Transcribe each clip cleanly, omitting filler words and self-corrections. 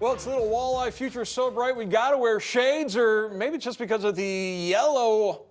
Well, it's a little walleye future so bright we got to wear shades, or maybe it's just because of the yellow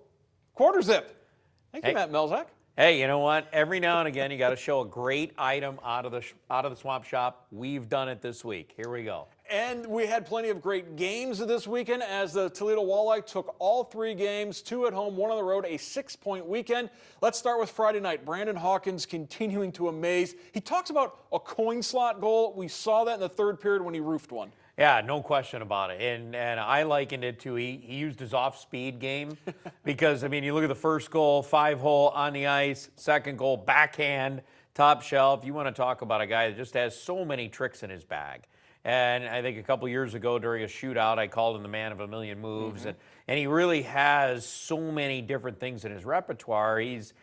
quarter zip. Thank you, Matt Melzak. Hey, you know what? Every now and again, you got to show a great item out of the swamp shop. We've done it this week. Here we go. And we had plenty of great games this weekend as the Toledo Walleye took all 3 games, 2 at home, 1 on the road, a 6-point weekend. Let's start with Friday night. Brandon Hawkins continuing to amaze. He talks about a coin slot goal. We saw that in the 3rd period when he roofed one. Yeah, no question about it. And I likened it to he used his off-speed game because, I mean, you look at the first goal, 5-hole on the ice, second goal, backhand, top shelf. You want to talk about a guy that just has so many tricks in his bag. And I think a couple years ago during a shootout, I called him the man of a million moves. And he really has so many different things in his repertoire. He's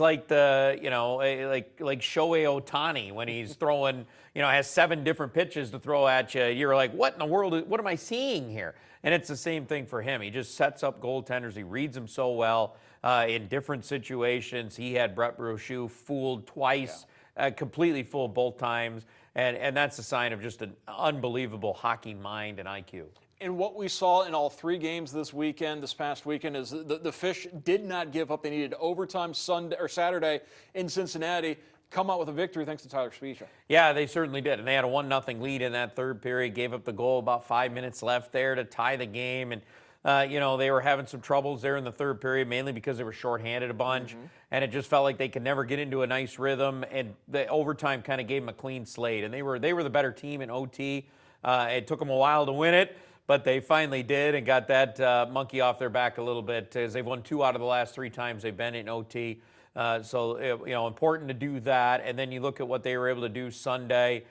like the, like Shohei Ohtani when he's throwing, has 7 different pitches to throw at you. You're like, what in the world, what am I seeing here? And it's the same thing for him. He just sets up goaltenders. He reads them so well in different situations. He had Brett Brochu fooled twice, completely fooled both times. And that's a sign of just an unbelievable hockey mind and IQ. And what we saw in all 3 games this past weekend, is the Fish did not give up. They needed overtime Saturday in Cincinnati, come out with a victory thanks to Tyler Specia. Yeah, they certainly did. And they had a 1-0 lead in that 3rd period, gave up the goal about 5 minutes left there to tie the game. And, they were having some troubles there in the 3rd period, mainly because they were shorthanded a bunch. And it just felt like they could never get into a nice rhythm. And the overtime kind of gave them a clean slate. And they were the better team in OT. It took them a while to win it, but they finally did and got that monkey off their back a little bit, as they've won 2 out of the last 3 times they've been in OT. So important to do that. And then you look at what they were able to do Sunday,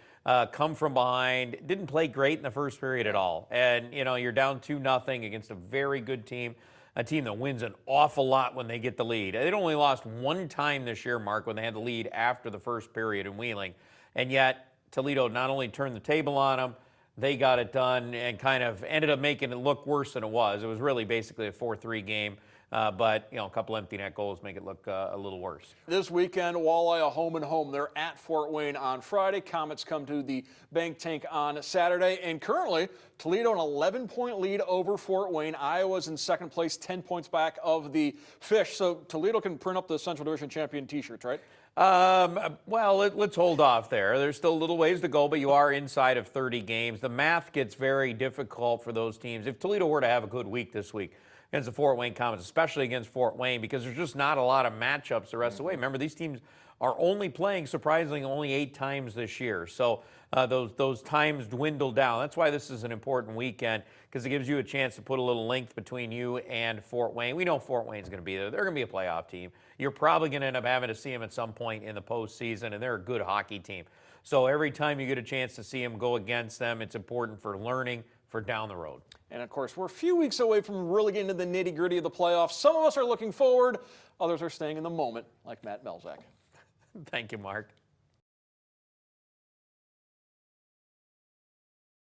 come from behind. Didn't play great in the 1st period at all. And, you're down 2-0 against a very good team, a team that wins an awful lot when they get the lead. They'd only lost 1 time this year, Mark, when they had the lead after the 1st period in Wheeling. And yet Toledo not only turned the table on them, they got it done and kind of ended up making it look worse than it was. It was really basically a 4-3 game. But, a couple empty net goals make it look a little worse. This weekend, Walleye a home and home. They're at Fort Wayne on Friday. Comets come to the Bank Tank on Saturday. And currently, Toledo an 11-point lead over Fort Wayne. Iowa's in 2nd place, 10 points back of the Fish. So Toledo can print up the Central Division champion T-shirts, right? Well, let's hold off there. There's still a little ways to go, but you are inside of 30 games. The math gets very difficult for those teams. If Toledo were to have a good week this week against the Fort Wayne Comets, especially against Fort Wayne, because there's just not a lot of matchups the rest of the way. Remember, these teams are only playing, surprisingly, only 8 times this year. So those times dwindle down. That's why this is an important weekend, because it gives you a chance to put a little length between you and Fort Wayne. We know Fort Wayne's going to be there. They're going to be a playoff team. You're probably going to end up having to see them at some point in the postseason, and they're a good hockey team. So every time you get a chance to see them go against them, it's important for learning for down the road. And, of course, we're a few weeks away from really getting into the nitty-gritty of the playoffs. Some of us are looking forward. Others are staying in the moment, like Matt Melzak. Thank you, Mark.